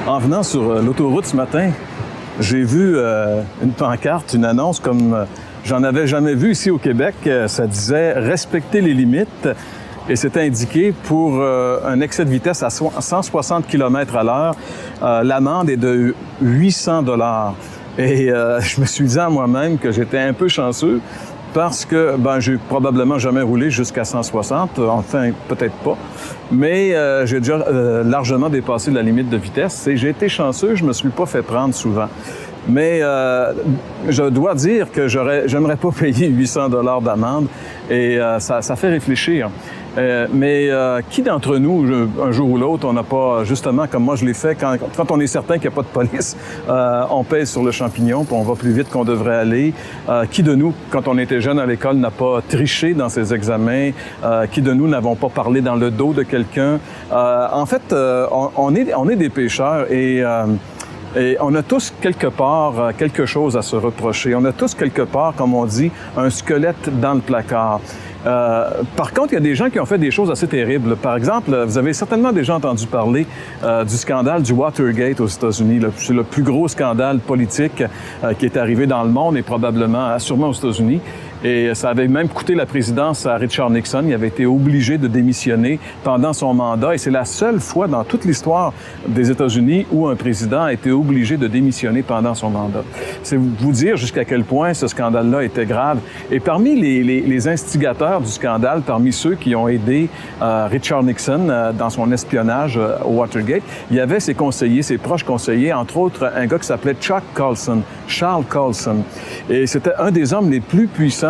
En venant sur l'autoroute ce matin, j'ai vu une pancarte, une annonce comme j'en avais jamais vu ici au Québec. Ça disait « Respecter les limites » et c'était indiqué pour un excès de vitesse à 160 km à l'heure. L'amende est de 800 $. Et je me suis dit à moi-même que j'étais un peu chanceux parce que j'ai probablement jamais roulé jusqu'à 160, enfin peut-être pas, mais j'ai déjà largement dépassé la limite de vitesse et j'ai été chanceux, je me suis pas fait prendre souvent. Mais je dois dire que j'aimerais pas payer 800 $ d'amende et ça fait réfléchir. Mais qui d'entre nous, un jour ou l'autre, on n'a pas, justement, comme moi je l'ai fait, quand on est certain qu'il n'y a pas de police, on pèse sur le champignon, puis on va plus vite qu'on devrait aller. Qui de nous, quand on était jeune à l'école, n'a pas triché dans ses examens? Qui de nous n'avons pas parlé dans le dos de quelqu'un? En fait, on est des pécheurs et on a tous quelque part quelque chose à se reprocher. On a tous quelque part, comme on dit, un squelette dans le placard. Par contre, il y a des gens qui ont fait des choses assez terribles. Par exemple, vous avez certainement déjà entendu parler du scandale du Watergate aux États-Unis. C'est le plus gros scandale politique qui est arrivé dans le monde et probablement, sûrement aux États-Unis. Et ça avait même coûté la présidence à Richard Nixon. Il avait été obligé de démissionner pendant son mandat. Et c'est la seule fois dans toute l'histoire des États-Unis où un président a été obligé de démissionner pendant son mandat. C'est vous dire jusqu'à quel point ce scandale-là était grave. Et parmi les instigateurs du scandale, parmi ceux qui ont aidé Richard Nixon dans son espionnage au Watergate, il y avait ses conseillers, ses proches conseillers, entre autres un gars qui s'appelait Chuck Colson, Charles Colson. Et c'était un des hommes les plus puissants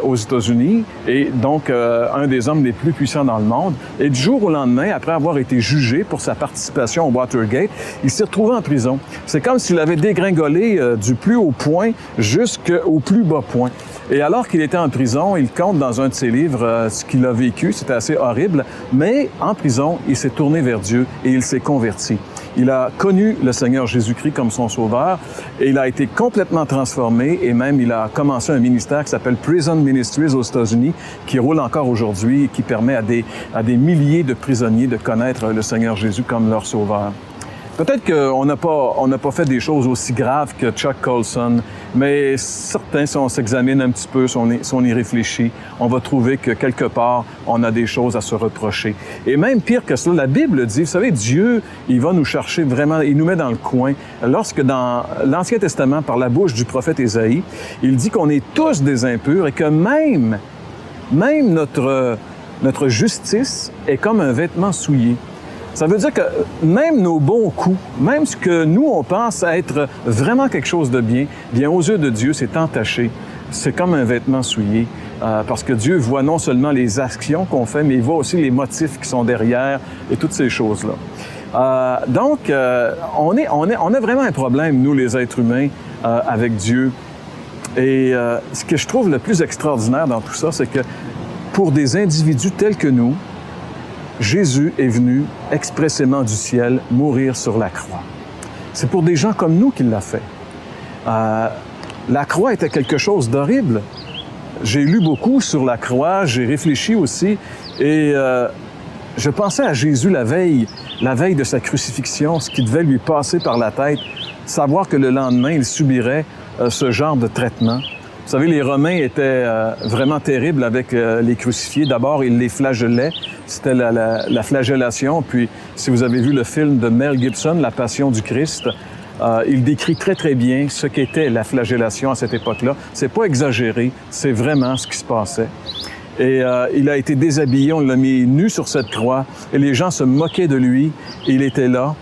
aux États-Unis et donc un des hommes les plus puissants dans le monde. Et du jour au lendemain, après avoir été jugé pour sa participation au Watergate, il s'est retrouvé en prison. C'est comme s'il avait dégringolé du plus haut point jusqu'au plus bas point. Et alors qu'il était en prison, il compte dans un de ses livres ce qu'il a vécu. C'était assez horrible, mais en prison, il s'est tourné vers Dieu et il s'est converti. Il a connu le Seigneur Jésus-Christ comme son sauveur et il a été complètement transformé et même il a commencé un ministère qui s'appelle Prison Ministries aux États-Unis qui roule encore aujourd'hui et qui permet à des milliers de prisonniers de connaître le Seigneur Jésus comme leur sauveur. Peut-être qu'on n'a pas fait des choses aussi graves que Chuck Colson, mais certains, si on s'examine un petit peu, si on y réfléchit, on va trouver que quelque part, on a des choses à se reprocher. Et même pire que cela, la Bible dit, vous savez, Dieu, il va nous chercher vraiment, il nous met dans le coin. Lorsque dans l'Ancien Testament, par la bouche du prophète Ésaïe, il dit qu'on est tous des impurs et que même notre justice est comme un vêtement souillé. Ça veut dire que même nos bons coups, même ce que nous, on pense être vraiment quelque chose de bien, bien aux yeux de Dieu, c'est entaché. C'est comme un vêtement souillé. Parce que Dieu voit non seulement les actions qu'on fait, mais il voit aussi les motifs qui sont derrière et toutes ces choses-là. Donc, on a vraiment un problème, nous, les êtres humains, avec Dieu. Et ce que je trouve le plus extraordinaire dans tout ça, c'est que pour des individus tels que nous, Jésus est venu expressément du ciel mourir sur la croix. C'est pour des gens comme nous qu'il l'a fait. La croix était quelque chose d'horrible. J'ai lu beaucoup sur la croix, j'ai réfléchi aussi et je pensais à Jésus la veille de sa crucifixion, ce qui devait lui passer par la tête, savoir que le lendemain, il subirait ce genre de traitement. Vous savez, les Romains étaient vraiment terribles avec les crucifiés. D'abord, ils les flagellaient. C'était la flagellation. Puis, si vous avez vu le film de Mel Gibson, La Passion du Christ, il décrit très, très bien ce qu'était la flagellation à cette époque-là. C'est pas exagéré, c'est vraiment ce qui se passait. Et il a été déshabillé, on l'a mis nu sur cette croix, et les gens se moquaient de lui. Et il était là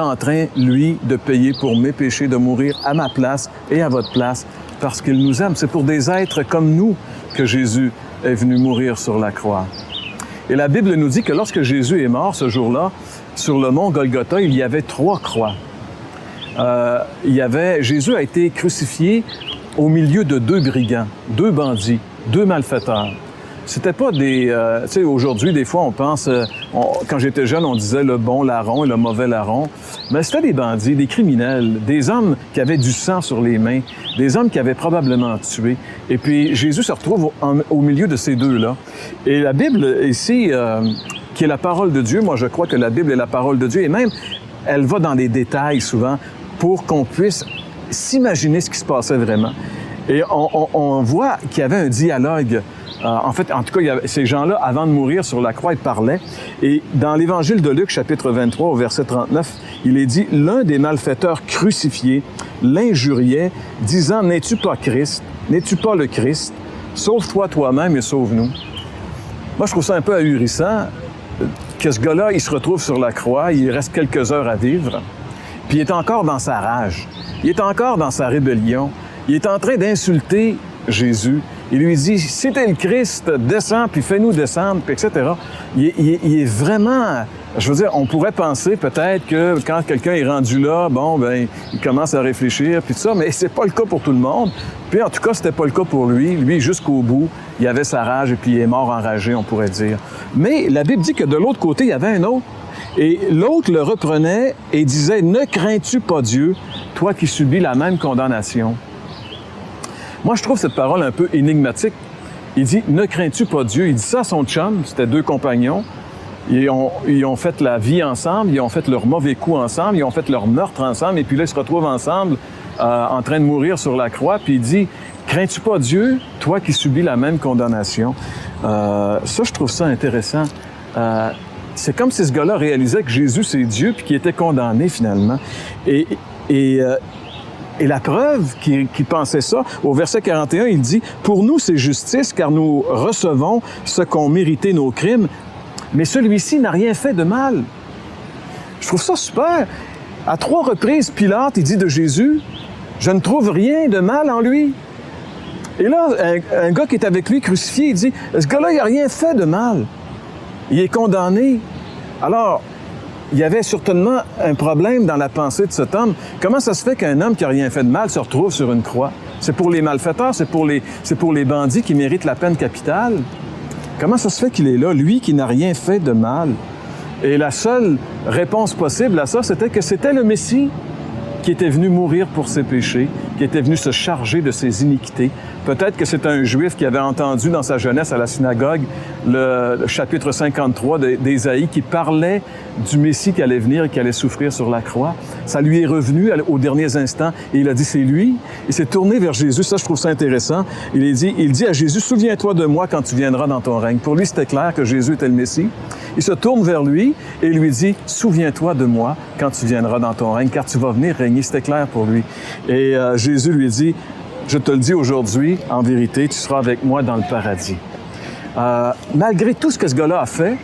en train, lui, de payer pour mes péchés, de mourir à ma place et à votre place, parce qu'il nous aime. C'est pour des êtres comme nous que Jésus est venu mourir sur la croix. Et la Bible nous dit que lorsque Jésus est mort ce jour-là, sur le mont Golgotha, il y avait 3 croix. Jésus a été crucifié au milieu de 2 brigands, 2 bandits, 2 malfaiteurs. C'était pas des... tu sais, aujourd'hui, des fois, on pense... quand j'étais jeune, on disait le bon larron et le mauvais larron. Mais c'était des bandits, des criminels, des hommes qui avaient du sang sur les mains, des hommes qui avaient probablement tué. Et puis, Jésus se retrouve au milieu de ces deux-là. Et la Bible, ici, qui est la parole de Dieu, moi, je crois que la Bible est la parole de Dieu. Et même, elle va dans les détails souvent pour qu'on puisse s'imaginer ce qui se passait vraiment. Et on voit qu'il y avait un dialogue. En tout cas, ces gens-là, avant de mourir sur la croix, ils parlaient. Et dans l'Évangile de Luc, chapitre 23, au verset 39, il est dit « L'un des malfaiteurs crucifiés l'injuriait, disant « N'es-tu pas Christ? N'es-tu pas le Christ? Sauve-toi toi-même et sauve-nous. » Moi, je trouve ça un peu ahurissant que ce gars-là, il se retrouve sur la croix, il reste quelques heures à vivre, puis il est encore dans sa rage, il est encore dans sa rébellion, il est en train d'insulter Jésus. Il lui dit, si t'es le Christ, descends, puis fais-nous descendre, puis etc. Il est vraiment... Je veux dire, on pourrait penser peut-être que quand quelqu'un est rendu là, il commence à réfléchir, puis tout ça, mais c'est pas le cas pour tout le monde. Puis en tout cas, c'était pas le cas pour lui. Lui, jusqu'au bout, il avait sa rage, et puis il est mort enragé, on pourrait dire. Mais la Bible dit que de l'autre côté, il y avait un autre. Et l'autre le reprenait et disait, « Ne crains-tu pas Dieu, toi qui subis la même condamnation? » Moi, je trouve cette parole un peu énigmatique. Il dit « Ne crains-tu pas Dieu? » Il dit ça à son chum, c'était deux compagnons. Ils ont fait la vie ensemble, ils ont fait leur mauvais coup ensemble, ils ont fait leur meurtre ensemble, et puis là, ils se retrouvent ensemble en train de mourir sur la croix, puis il dit « Crains-tu pas Dieu, toi qui subis la même condamnation? » Ça, je trouve ça intéressant. C'est comme si ce gars-là réalisait que Jésus, c'est Dieu, puis qu'il était condamné finalement. Et la preuve qu'il pensait ça, au verset 41, il dit « Pour nous, c'est justice, car nous recevons ce qu'ont mérité nos crimes, mais celui-ci n'a rien fait de mal. » Je trouve ça super. À 3 reprises, Pilate, il dit de Jésus « Je ne trouve rien de mal en lui. » Et là, un gars qui est avec lui crucifié, il dit « Ce gars-là, il n'a rien fait de mal. Il est condamné. » Alors, il y avait certainement un problème dans la pensée de cet homme. Comment ça se fait qu'un homme qui n'a rien fait de mal se retrouve sur une croix? C'est pour les malfaiteurs, c'est pour les bandits qui méritent la peine capitale. Comment ça se fait qu'il est là, lui qui n'a rien fait de mal? Et la seule réponse possible à ça, c'était que c'était le Messie qui était venu mourir pour ses péchés, qui était venu se charger de ses iniquités. Peut-être que c'est un Juif qui avait entendu dans sa jeunesse à la synagogue le chapitre 53 d'Ésaïe qui parlait du Messie qui allait venir et qui allait souffrir sur la croix. Ça lui est revenu aux derniers instants et il a dit « c'est lui ». Il s'est tourné vers Jésus, ça je trouve ça intéressant. Il dit à Jésus « souviens-toi de moi quand tu viendras dans ton règne ». Pour lui, c'était clair que Jésus était le Messie. Il se tourne vers lui et lui dit « souviens-toi de moi quand tu viendras dans ton règne, car tu vas venir régner ». C'était clair pour lui. Et Jésus lui dit « je te le dis aujourd'hui, en vérité, tu seras avec moi dans le paradis. » Malgré tout ce que ce gars-là a fait,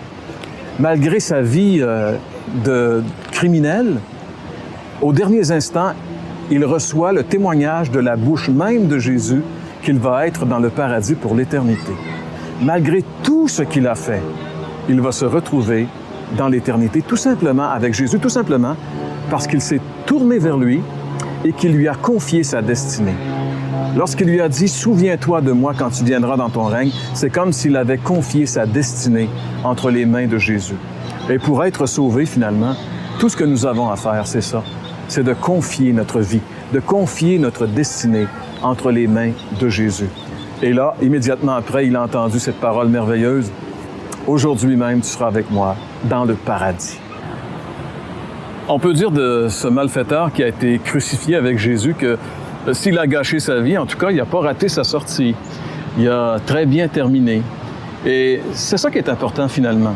malgré sa vie de criminel, aux derniers instants, il reçoit le témoignage de la bouche même de Jésus qu'il va être dans le paradis pour l'éternité. Malgré tout ce qu'il a fait, il va se retrouver dans l'éternité, tout simplement avec Jésus, tout simplement parce qu'il s'est tourné vers lui et qu'il lui a confié sa destinée. Lorsqu'il lui a dit « Souviens-toi de moi quand tu viendras dans ton règne », c'est comme s'il avait confié sa destinée entre les mains de Jésus. Et pour être sauvé, finalement, tout ce que nous avons à faire, c'est ça. C'est de confier notre vie, de confier notre destinée entre les mains de Jésus. Et là, immédiatement après, il a entendu cette parole merveilleuse. « Aujourd'hui même, tu seras avec moi dans le paradis. » On peut dire de ce malfaiteur qui a été crucifié avec Jésus que s'il a gâché sa vie, en tout cas, il n'a pas raté sa sortie. Il a très bien terminé. Et c'est ça qui est important finalement.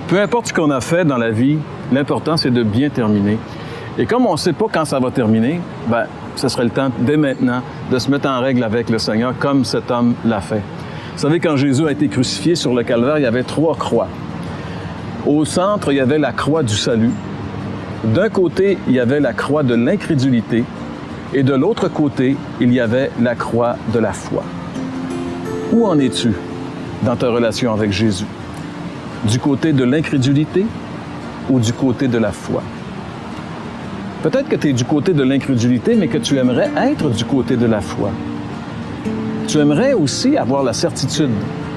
Peu importe ce qu'on a fait dans la vie, l'important c'est de bien terminer. Et comme on ne sait pas quand ça va terminer, ce serait le temps dès maintenant de se mettre en règle avec le Seigneur comme cet homme l'a fait. Vous savez, quand Jésus a été crucifié sur le calvaire, il y avait 3 croix. Au centre, il y avait la croix du salut. D'un côté, il y avait la croix de l'incrédulité. Et de l'autre côté, il y avait la croix de la foi. Où en es-tu dans ta relation avec Jésus? Du côté de l'incrédulité ou du côté de la foi? Peut-être que tu es du côté de l'incrédulité, mais que tu aimerais être du côté de la foi. Tu aimerais aussi avoir la certitude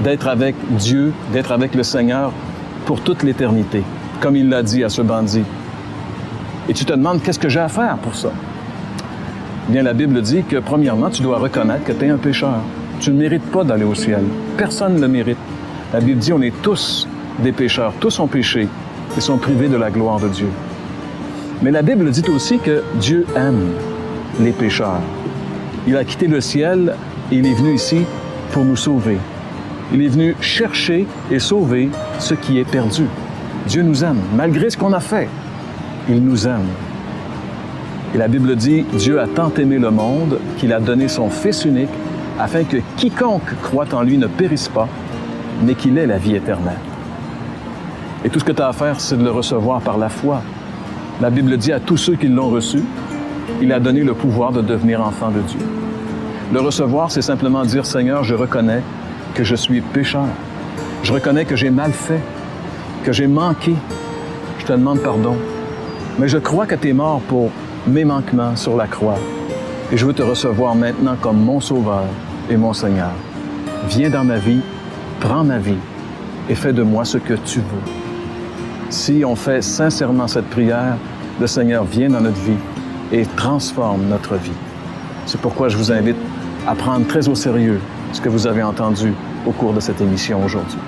d'être avec Dieu, d'être avec le Seigneur pour toute l'éternité, comme il l'a dit à ce bandit. Et tu te demandes, qu'est-ce que j'ai à faire pour ça? Bien, la Bible dit que, premièrement, tu dois reconnaître que tu es un pécheur. Tu ne mérites pas d'aller au ciel. Personne ne le mérite. La Bible dit, on est tous des pécheurs. Tous ont péché et sont privés de la gloire de Dieu. Mais la Bible dit aussi que Dieu aime les pécheurs. Il a quitté le ciel et il est venu ici pour nous sauver. Il est venu chercher et sauver ce qui est perdu. Dieu nous aime, malgré ce qu'on a fait. Il nous aime. Et la Bible dit, Dieu a tant aimé le monde qu'il a donné son Fils unique afin que quiconque croit en lui ne périsse pas, mais qu'il ait la vie éternelle. Et tout ce que tu as à faire, c'est de le recevoir par la foi. La Bible dit à tous ceux qui l'ont reçu, il a donné le pouvoir de devenir enfant de Dieu. Le recevoir, c'est simplement dire, Seigneur, je reconnais que je suis pécheur. Je reconnais que j'ai mal fait, que j'ai manqué. Je te demande pardon. Mais je crois que tu es mort pour mes manquements sur la croix. Et je veux te recevoir maintenant comme mon Sauveur et mon Seigneur. Viens dans ma vie, prends ma vie et fais de moi ce que tu veux. Si on fait sincèrement cette prière, le Seigneur vient dans notre vie et transforme notre vie. C'est pourquoi je vous invite à prendre très au sérieux ce que vous avez entendu au cours de cette émission aujourd'hui.